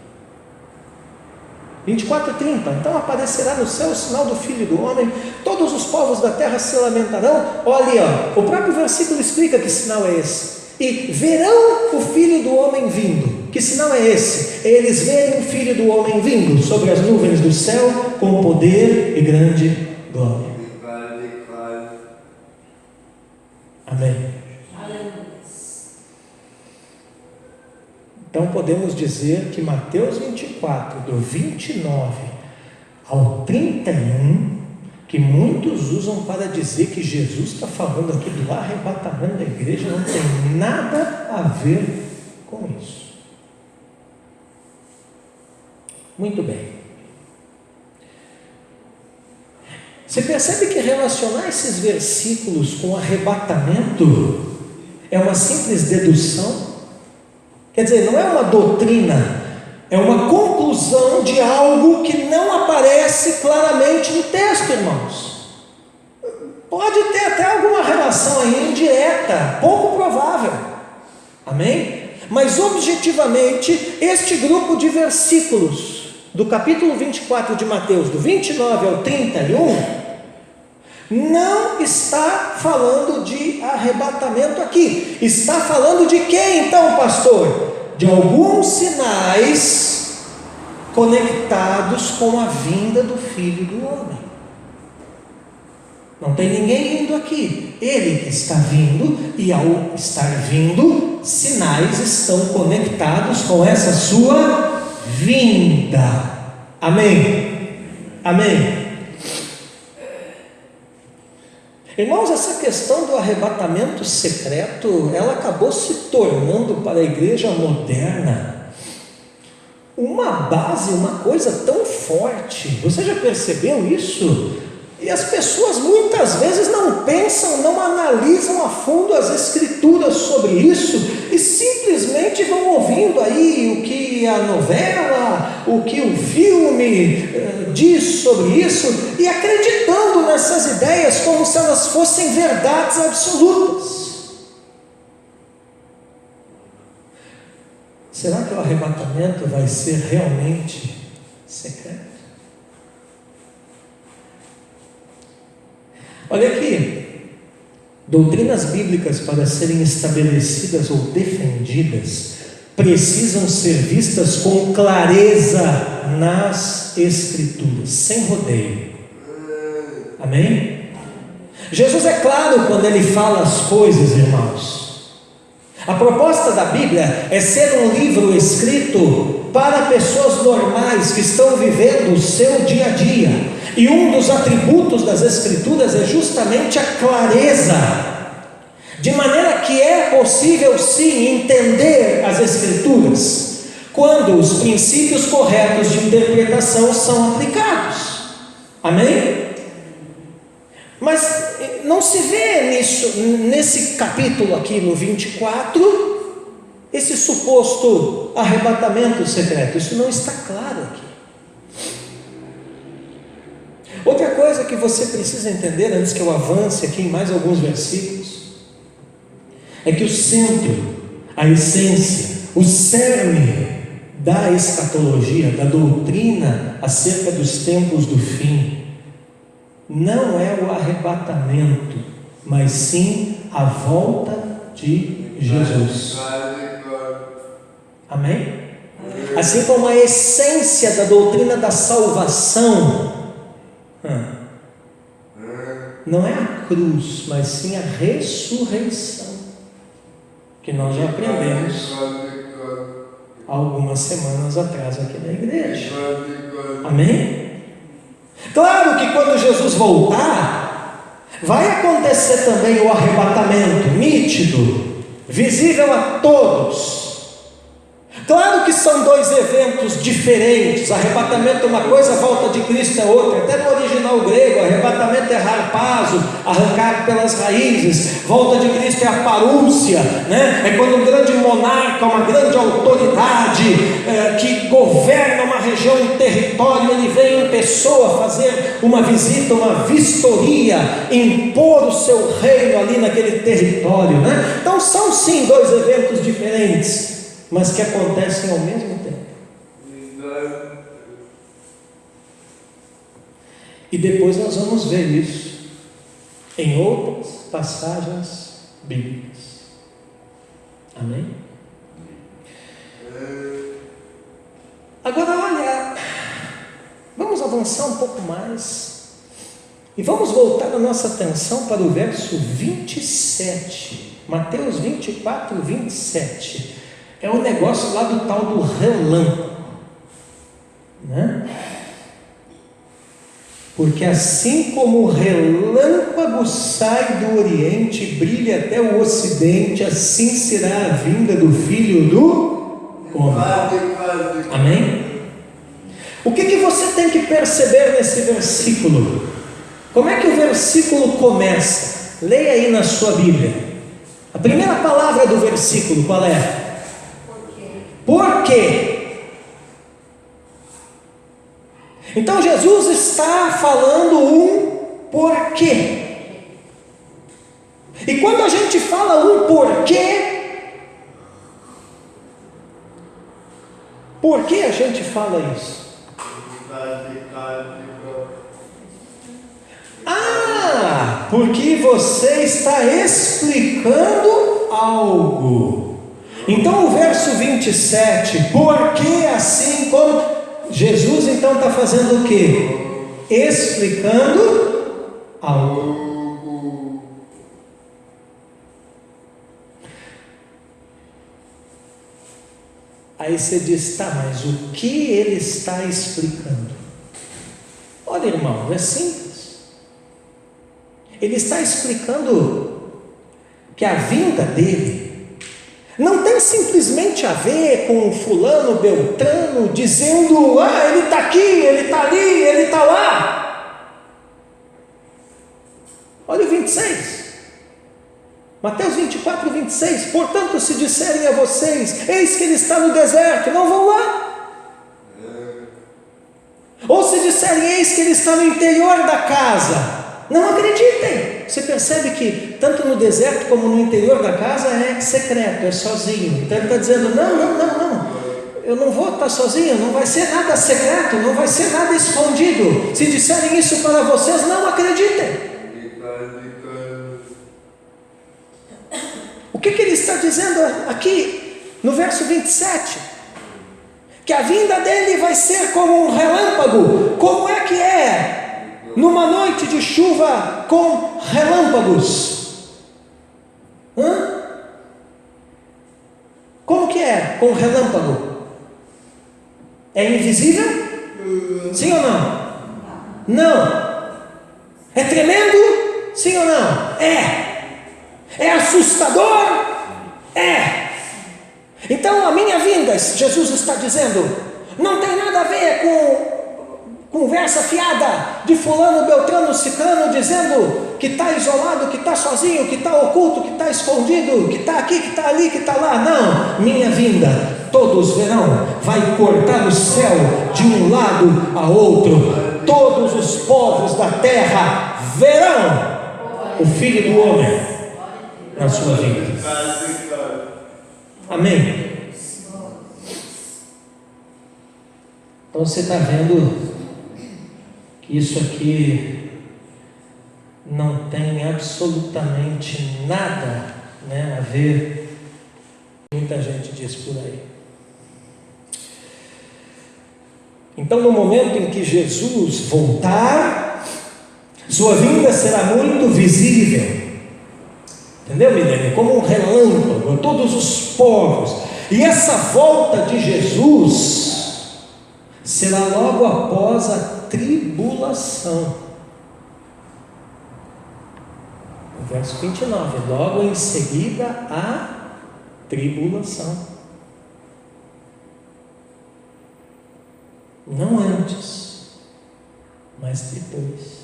Speaker 1: 24:30. Então aparecerá no céu o sinal do Filho do Homem, todos os povos da terra se lamentarão. Olha ali, o próprio versículo explica que sinal é esse. E verão o Filho do Homem vindo. Que sinal é esse? Eles veem o Filho do Homem vindo sobre as nuvens do céu com poder e grande glória. Amém. Então podemos dizer que Mateus 24, do 29 ao 31, que muitos usam para dizer que Jesus está falando aqui do arrebatamento da igreja, não tem nada a ver com isso. Muito bem. Você percebe que relacionar esses versículos com arrebatamento é uma simples dedução? Quer dizer, não é uma doutrina, é uma conclusão de algo que não aparece claramente no texto, irmãos. Pode ter até alguma relação aí indireta, pouco provável. Amém? Mas objetivamente, este grupo de versículos do capítulo 24 de Mateus, do 29 ao 31, não está falando de arrebatamento aqui. Está falando de quê então, pastor? De alguns sinais conectados com a vinda do Filho do Homem. Não tem ninguém vindo aqui, Ele que está vindo, e ao estar vindo, sinais estão conectados com essa sua vinda. Amém? Amém? Irmãos, essa questão do arrebatamento secreto, ela acabou se tornando para a igreja moderna uma base, uma coisa tão forte. Você já percebeu isso? E as pessoas muitas vezes não pensam, não analisam a fundo as escrituras sobre isso e simplesmente vão ouvindo aí o que a novela, o que o filme diz sobre isso e acreditando nessas ideias como se elas fossem verdades absolutas. Será que o arrebatamento vai ser realmente secreto? Olha aqui, doutrinas bíblicas para serem estabelecidas ou defendidas precisam ser vistas com clareza nas Escrituras, sem rodeio. Amém? Jesus é claro quando ele fala as coisas, irmãos. A proposta da Bíblia é ser um livro escrito para pessoas normais que estão vivendo o seu dia a dia. E um dos atributos das Escrituras é justamente a clareza, de maneira que é possível sim entender as Escrituras, quando os princípios corretos de interpretação são aplicados. Amém? Mas não se vê nesse capítulo aqui no 24, esse suposto arrebatamento secreto. Isso não está claro aqui. Outra coisa que você precisa entender, antes que eu avance aqui em mais alguns versículos, é que o centro, a essência, o cerne da escatologia, da doutrina acerca dos tempos do fim, não é o arrebatamento, mas sim a volta de Jesus. Amém? Assim como a essência da doutrina da salvação não é a cruz, mas sim a ressurreição, que nós já aprendemos algumas semanas atrás aqui na igreja. Amém? Claro que quando Jesus voltar, vai acontecer também o arrebatamento nítido, visível a todos. Claro que são dois eventos diferentes. Arrebatamento é uma coisa, a volta de Cristo é outra. Até no original grego, arrebatamento é harpazo, arrancar pelas raízes. Volta de Cristo é a parúcia, né? É quando um grande monarca, uma grande autoridade que governa uma região, um território, ele vem em pessoa fazer uma visita, uma vistoria, impor o seu reino ali naquele território, né? Então são sim dois eventos diferentes, mas que acontecem ao mesmo tempo. E depois nós vamos ver isso em outras passagens bíblicas. Amém? Agora olha, vamos avançar um pouco mais e vamos voltar a nossa atenção para o verso 27, Mateus 24, 27. É o negócio lá do tal do relâmpago, né? Porque assim como o relâmpago sai do Oriente e brilha até o Ocidente, assim será a vinda do Filho do Homem. Amém? O que você tem que perceber nesse versículo? Como é que o versículo começa? Leia aí na sua Bíblia. A primeira palavra do versículo qual é? Por quê? Então Jesus está falando um porquê. E quando a gente fala um porquê, por que a gente fala isso? Porque você está explicando algo. Então o verso 27, porque assim como Jesus então está fazendo o quê? Explicando algo. Aí você diz, tá, mas o que ele está explicando? Olha, irmão, é simples. Ele está explicando que a vinda dele não tem simplesmente a ver com fulano, beltrano, dizendo, ele está aqui, ele está ali, ele está lá. Olha o 26. Mateus 24, 26, portanto, se disserem a vocês, eis que ele está no deserto, não vão lá. Ou se disserem, eis que ele está no interior da casa, não acreditem. Você percebe que tanto no deserto como no interior da casa é secreto, é sozinho. Então ele está dizendo, não, eu não vou estar sozinho, não vai ser nada secreto, não vai ser nada escondido. Se disserem isso para vocês, não acreditem. O que ele está dizendo aqui no verso 27? Que a vinda dele vai ser como um relâmpago. Como é que é? Numa noite de chuva com relâmpagos. Como que é com relâmpago? É invisível? Sim ou não? Não. É tremendo? Sim ou não? É assustador? É. Então a minha vinda, Jesus está dizendo, não tem nada a ver com conversa fiada de fulano, beltrano, ciclano, dizendo que está isolado, que está sozinho, que está oculto, que está escondido, que está aqui, que está ali, que está lá. Não, minha vinda, todos verão, vai cortar o céu de um lado a outro. Todos os povos da terra verão o Filho do Homem na sua vida. Amém? Então você está vendo que isso aqui não tem absolutamente nada, a ver. Muita gente diz por aí. Então, no momento em que Jesus voltar, sua vinda será muito visível. Entendeu, Milene? Como um relâmpago a todos os povos. E essa volta de Jesus será logo após a tribulação. No verso 29, logo em seguida a tribulação. Não antes, mas depois.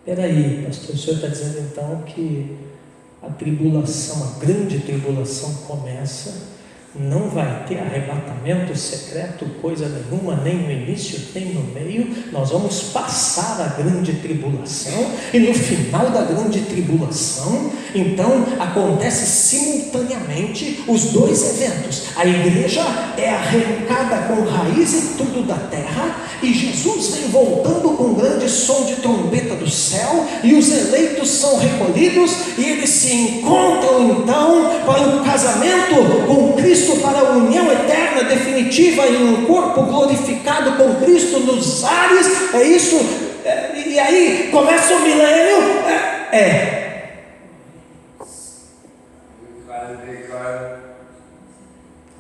Speaker 1: Peraí, pastor, o senhor está dizendo então que a tribulação, a grande tribulação começa, não vai ter arrebatamento secreto, coisa nenhuma, nem no início, nem no meio. Nós vamos passar a grande tribulação, e no final da grande tribulação, então acontece simultaneamente os dois eventos. A igreja é arrancada com raiz e tudo da terra, e Jesus vem voltando com um grande som de trombeta do céu, e os eleitos são recolhidos, e eles se encontram então para um casamento com Cristo, para a união eterna definitiva em um corpo glorificado com Cristo nos ares. É isso. E aí começa o milênio.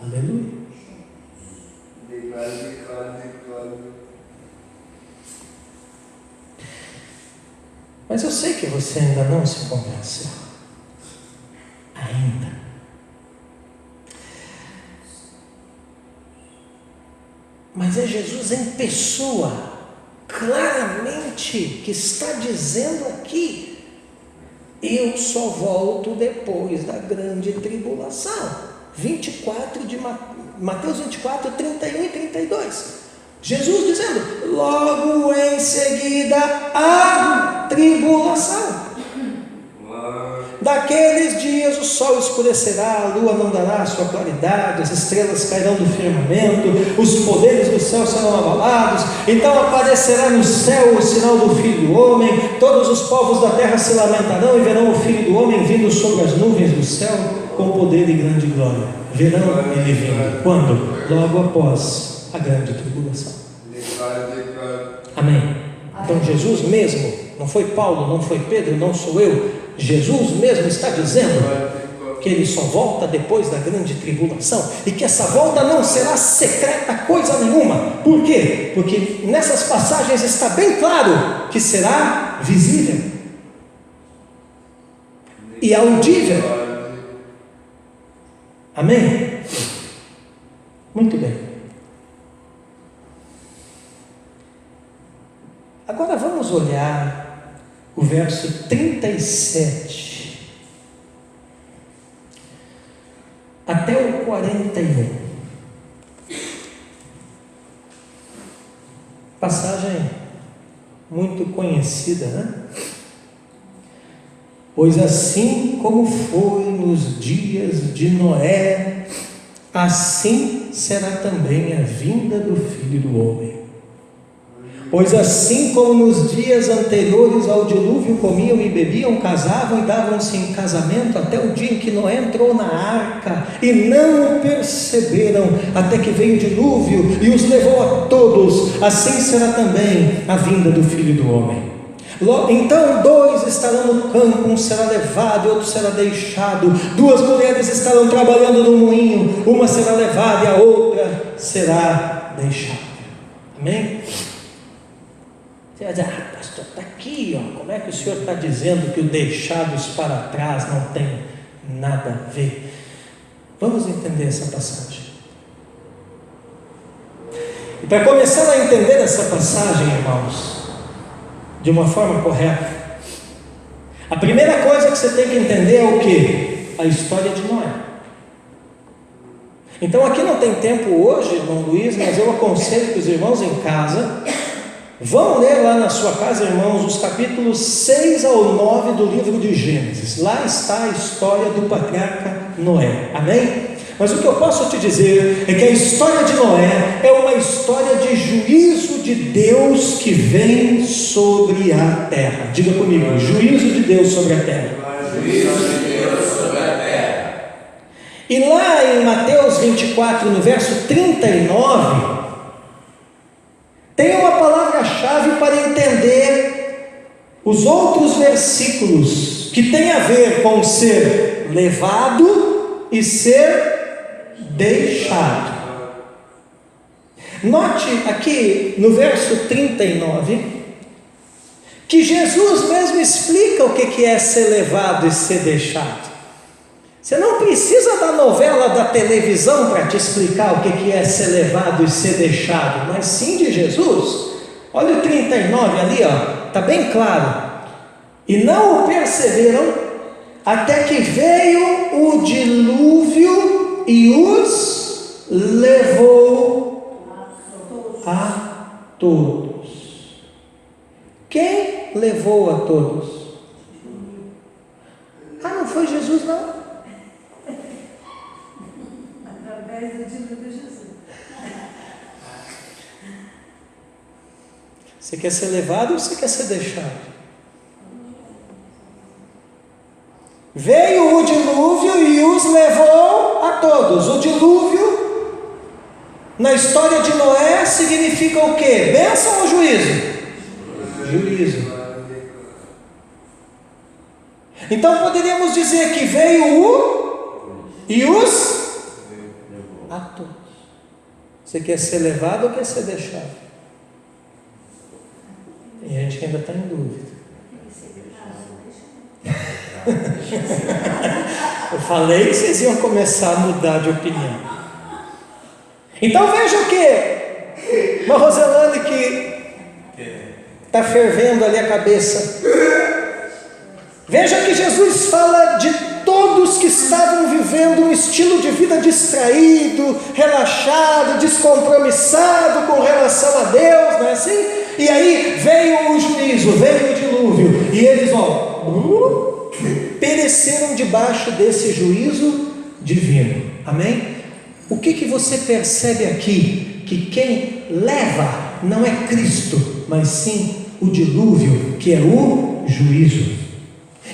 Speaker 1: Aleluia. Mas eu sei que você ainda não se convenceu. Ainda. Mas é Jesus em pessoa, claramente, que está dizendo aqui: eu só volto depois da grande tribulação. 24 de Mateus 24, 31 e 32. Jesus dizendo: logo em seguida a tribulação. Daqueles dias o sol escurecerá, a lua não dará a sua claridade, as estrelas cairão do firmamento, os poderes do céu serão abalados. Então aparecerá no céu o sinal do Filho do Homem. Todos os povos da terra se lamentarão e verão o Filho do Homem vindo sobre as nuvens do céu com poder e grande glória. verão ele vindo. Quando? Logo após a grande tribulação. Amém? Então Jesus mesmo, não foi Paulo, não foi Pedro, não sou eu, Jesus mesmo está dizendo que ele só volta depois da grande tribulação, e que essa volta não será secreta coisa nenhuma. Por quê? Porque nessas passagens está bem claro que será visível e audível. Amém? Muito bem. Agora vamos olhar o verso 37 até o 41. Passagem muito conhecida, né? Pois assim como foi nos dias de Noé, assim será também a vinda do Filho do Homem. Pois assim como nos dias anteriores ao dilúvio comiam e bebiam, casavam e davam-se em casamento até o dia em que Noé entrou na arca, e não o perceberam até que veio o dilúvio e os levou a todos, assim será também a vinda do Filho do Homem. Então 2 estarão no campo, um será levado e outro será deixado. 2 mulheres estarão trabalhando no moinho, uma será levada e a outra será deixada. Amém? Você vai dizer, pastor, está aqui, ó, como é que o senhor está dizendo que o deixados para trás não tem nada a ver? Vamos entender essa passagem. E para começar a entender essa passagem, irmãos, de uma forma correta, a primeira coisa que você tem que entender é o quê? A história de Noé. Então aqui não tem tempo hoje, irmão Luiz, mas eu aconselho que os irmãos em casa vão ler lá na sua casa, irmãos, os capítulos 6 ao 9 do livro de Gênesis. Lá está a história do patriarca Noé. Amém? Mas o que eu posso te dizer é que a história de Noé é uma história de juízo de Deus que vem sobre a terra. Diga comigo, juízo de Deus sobre a terra. Juízo de Deus sobre a terra. E lá em Mateus 24, no verso 39, tem uma palavra-chave para entender os outros versículos que tem a ver com ser levado e ser deixado. Note aqui no verso 39 que Jesus mesmo explica o que é ser levado e ser deixado. Você não precisa da novela da televisão para te explicar o que é ser levado e ser deixado, mas sim de Jesus. Olha o 39 ali, ó, está bem claro. E não o perceberam até que veio o dilúvio e os levou a todos. Quem levou a todos? Ah, não foi Jesus não? Através do dilúvio de Jesus. Você quer ser levado ou você quer ser deixado? Veio o dilúvio e os levou a todos. O dilúvio, na história de Noé, significa o quê? Bênção ou juízo? Juízo. Então poderíamos dizer que veio o e os a todos. Você quer ser levado ou quer ser deixado? Tem gente que ainda está em dúvida. Eu falei que vocês iam começar a mudar de opinião. Então veja o que? Uma Roselane que está fervendo ali a cabeça. Veja que Jesus fala de todos que estavam vivendo um estilo de vida distraído, relaxado, descompromissado com relação a Deus, não é assim? E aí veio o juízo, veio o dilúvio, e eles pereceram debaixo desse juízo divino. Amém? O que você percebe aqui? Que quem leva não é Cristo, mas sim o dilúvio, que é o juízo.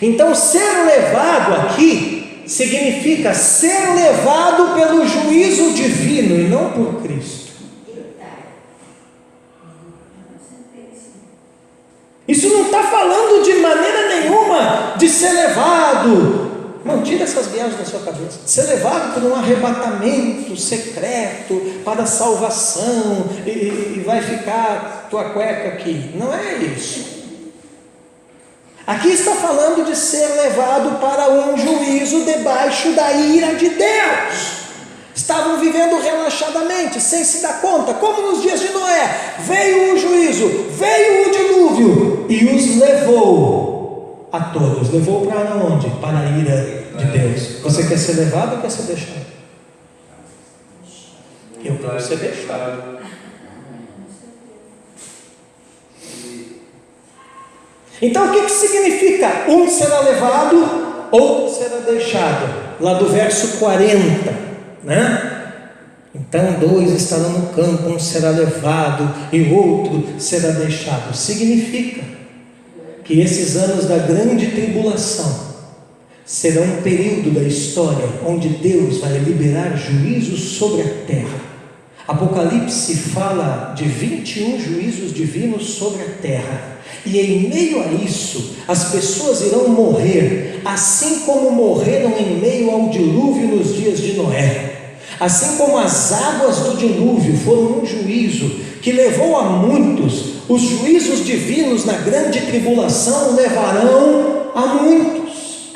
Speaker 1: Então ser levado aqui significa ser levado pelo juízo divino e não por Cristo. Isso não está falando de maneira nenhuma de ser levado. Não, tira essas viagens da sua cabeça. Ser levado por um arrebatamento secreto para a salvação e vai ficar tua cueca aqui. Não é isso. Aqui está falando de ser levado para um juízo debaixo da ira de Deus. Estavam vivendo relaxadamente, sem se dar conta, como nos dias de Noé. Veio o juízo, veio o dilúvio e os levou a todos. Levou para onde? Para a ira de Deus. Você quer ser levado ou quer ser deixado? Eu quero ser deixado. Então o que significa? Um será levado, outro será deixado. Lá do verso 40, né? Então 2 estarão no campo, um será levado e o outro será deixado. Significa que esses anos da grande tribulação serão um período da história onde Deus vai liberar juízos sobre a terra. Apocalipse fala de 21 juízos divinos sobre a terra. E em meio a isso, as pessoas irão morrer, assim como morreram em meio ao dilúvio nos dias de Noé. Assim como as águas do dilúvio foram um juízo que levou a muitos, os juízos divinos na grande tribulação levarão a muitos.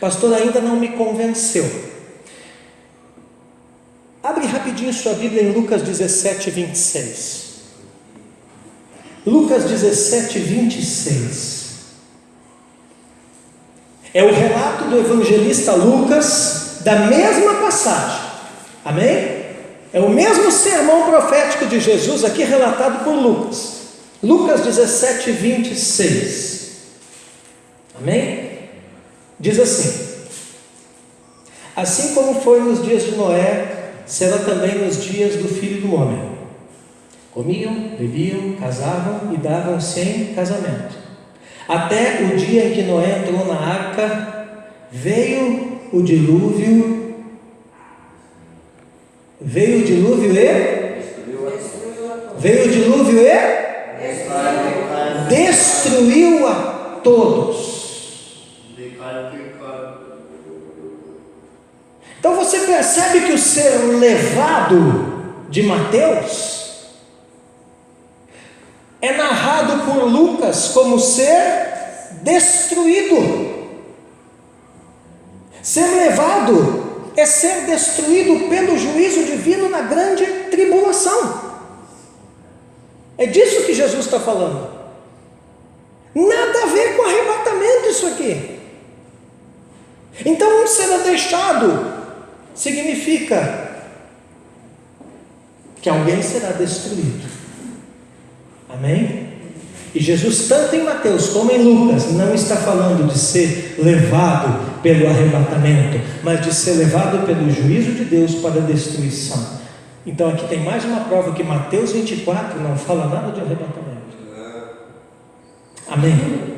Speaker 1: Pastor, ainda não me convenceu. Abre rapidinho sua Bíblia em Lucas 17, 26. Lucas 17, 26. É o relato do evangelista Lucas da mesma passagem. Amém? É o mesmo sermão profético de Jesus aqui relatado por Lucas. Lucas 17, 26. Amém? Diz assim: assim como foi nos dias de Noé, será também nos dias do Filho do Homem. Comiam, bebiam, casavam e davam-se em casamento. Até o dia em que Noé entrou na arca, veio o dilúvio e destruiu a todos. Então você percebe que o ser levado de Mateus é narrado por Lucas como ser destruído. Ser levado é ser destruído pelo juízo divino na grande tribulação. É disso que Jesus está falando. Nada a ver com arrebatamento isso aqui. Então um será deixado significa que alguém será destruído. Amém? E Jesus, tanto em Mateus como em Lucas, não está falando de ser levado pelo arrebatamento, mas de ser levado pelo juízo de Deus para a destruição. Então aqui tem mais uma prova que Mateus 24 não fala nada de arrebatamento. Amém?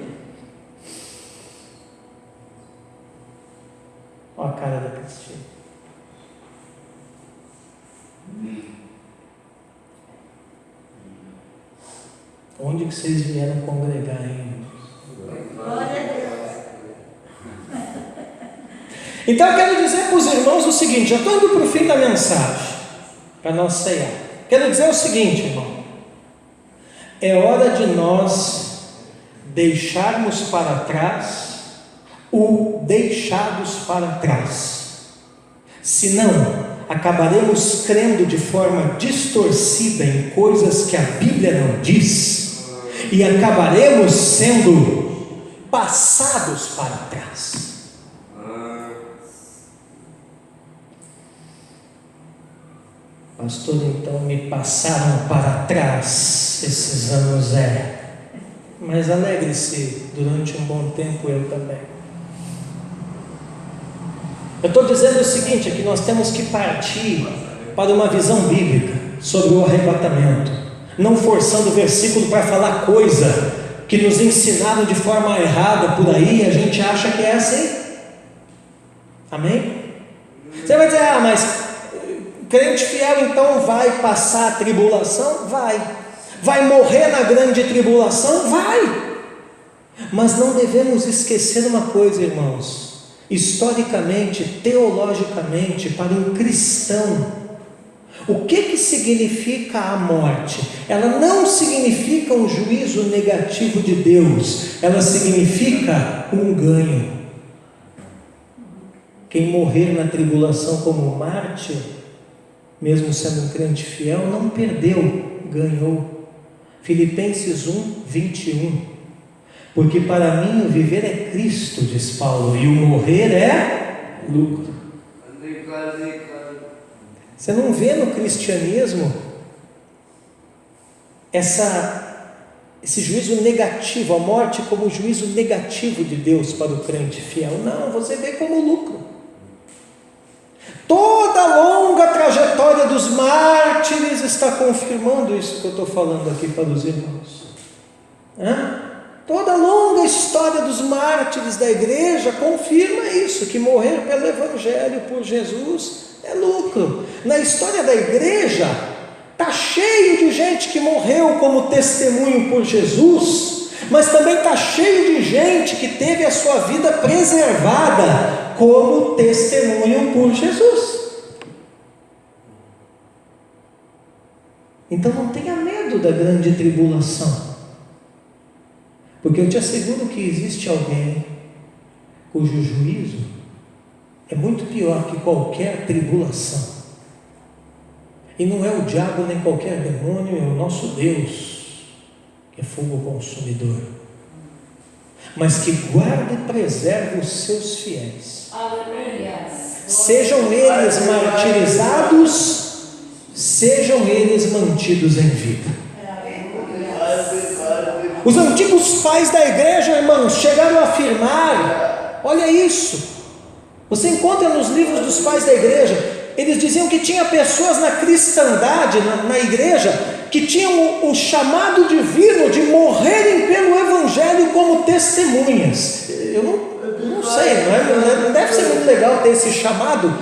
Speaker 1: Olha a cara da Cristina. Onde que vocês vieram congregar, hein? Glória a Deus. Então eu quero dizer para os irmãos o seguinte, já estou indo para o fim da mensagem, para nós ceiar. Quero dizer o seguinte, irmão, é hora de nós deixarmos para trás o deixados para trás. Senão, acabaremos crendo de forma distorcida em coisas que a Bíblia não diz e acabaremos sendo passados para trás. Pastor, então me passaram para trás esses anos, mas alegre-se, durante um bom tempo eu também. Eu estou dizendo o seguinte, é que nós temos que partir para uma visão bíblica sobre o arrebatamento, não forçando o versículo para falar coisa que nos ensinaram de forma errada por aí, a gente acha que é assim. Amém? Você vai dizer, mas crente fiel então vai passar a tribulação? Vai morrer na grande tribulação? Vai. Mas não devemos esquecer uma coisa, irmãos. Historicamente, teologicamente, para um cristão, o que significa a morte? Ela não significa um juízo negativo de Deus, ela significa um ganho. Quem morrer na tribulação como mártir, mesmo sendo um crente fiel, não perdeu, ganhou. Filipenses 1:21. Porque para mim o viver é Cristo, diz Paulo, e o morrer é lucro. Você não vê no cristianismo esse juízo negativo, a morte como juízo negativo de Deus para o crente fiel. Não, você vê como lucro. Toda a longa trajetória dos mártires está confirmando isso que eu estou falando aqui para os irmãos. Toda a longa história dos mártires da igreja confirma isso, que morrer pelo Evangelho por Jesus é lucro. Na história da igreja está cheio de gente que morreu como testemunho por Jesus, mas também está cheio de gente que teve a sua vida preservada como testemunho por Jesus. Então não tenha medo da grande tribulação, porque eu te asseguro que existe alguém cujo juízo é muito pior que qualquer tribulação. E não é o diabo nem qualquer demônio, é o nosso Deus, que é fogo consumidor, mas que guarda e preserva os seus fiéis. Aleluia. Sejam eles martirizados, sejam eles mantidos em vida. Os antigos pais da igreja, irmãos, chegaram a afirmar, olha isso, você encontra nos livros dos pais da igreja, eles diziam que tinha pessoas na cristandade, na igreja, que tinham o chamado divino de morrerem pelo Evangelho como testemunhas. Eu não sei, não deve ser muito legal ter esse chamado,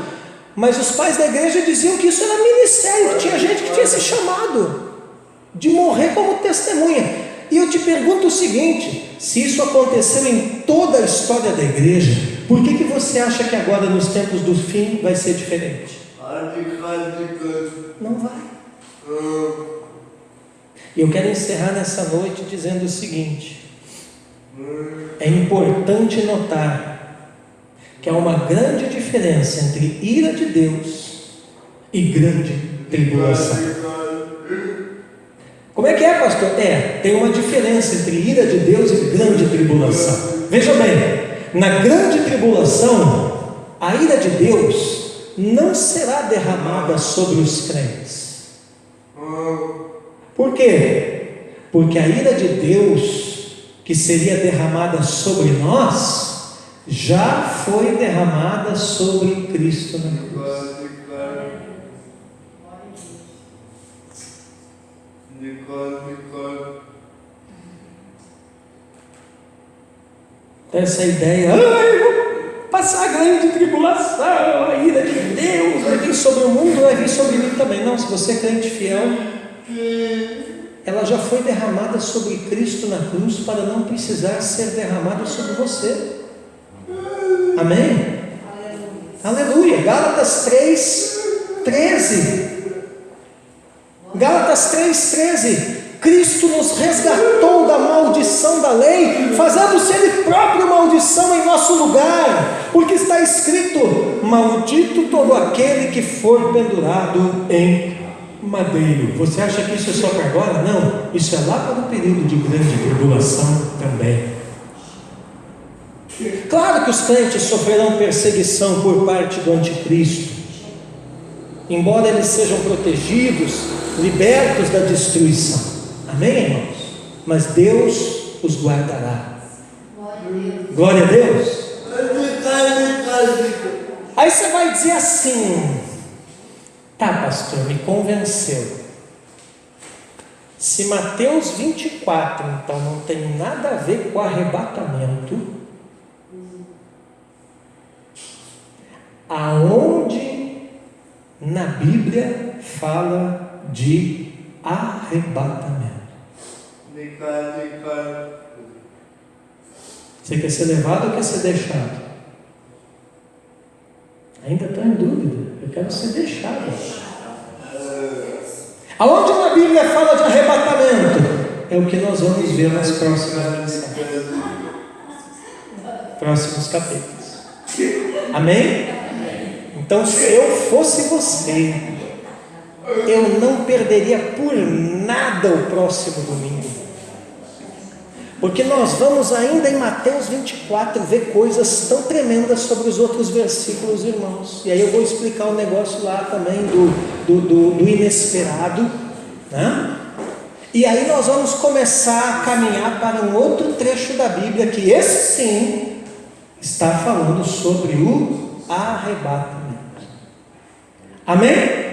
Speaker 1: mas os pais da igreja diziam que isso era ministério, que tinha gente que tinha esse chamado de morrer como testemunha. E eu te pergunto o seguinte: se isso aconteceu em toda a história da igreja, por que você acha que agora nos tempos do fim vai ser diferente? Não vai. E eu quero encerrar nessa noite dizendo o seguinte: é importante notar que há uma grande diferença entre ira de Deus e grande tribulação. Como é que é, pastor? Tem uma diferença entre ira de Deus e grande tribulação. Veja bem, na grande tribulação, a ira de Deus não será derramada sobre os crentes. Por quê? Porque a ira de Deus, que seria derramada sobre nós, já foi derramada sobre Cristo na cruz. Essa ideia, vou passar a grande tribulação, a ira de Deus vai vir sobre o mundo, vai vir sobre mim também. Não, se você é crente fiel, ela já foi derramada sobre Cristo na cruz para não precisar ser derramada sobre você. Amém? Aleluia. Gálatas 3:13. Gálatas 3:13. Cristo nos resgatou da maldição da lei, fazendo-se Ele próprio maldição em nosso lugar, porque está escrito: maldito todo aquele que for pendurado em madeiro. Você acha que isso é só para agora? Não, isso é lá para o período de grande tribulação também. Claro que os crentes sofrerão perseguição por parte do anticristo, embora eles sejam protegidos, libertos da destruição. Amém, irmãos? Mas Deus os guardará. Glória a Deus. Aí você vai dizer assim: tá, pastor, me convenceu. Se Mateus 24, então, não tem nada a ver com arrebatamento, aonde na Bíblia fala de arrebatamento? Você quer ser levado ou quer ser deixado? Ainda estou em dúvida. Eu quero ser deixado. Aonde na Bíblia fala de arrebatamento? É o que nós vamos ver nas próximas mensagens, próximos capítulos. Amém? Então, se eu fosse você, eu não perderia por nada o próximo domingo, porque nós vamos ainda em Mateus 24 ver coisas tão tremendas sobre os outros versículos, irmãos. E aí eu vou explicar um negócio lá também do inesperado, né? E aí nós vamos começar a caminhar para um outro trecho da Bíblia, que esse sim está falando sobre o arrebatamento. Amém?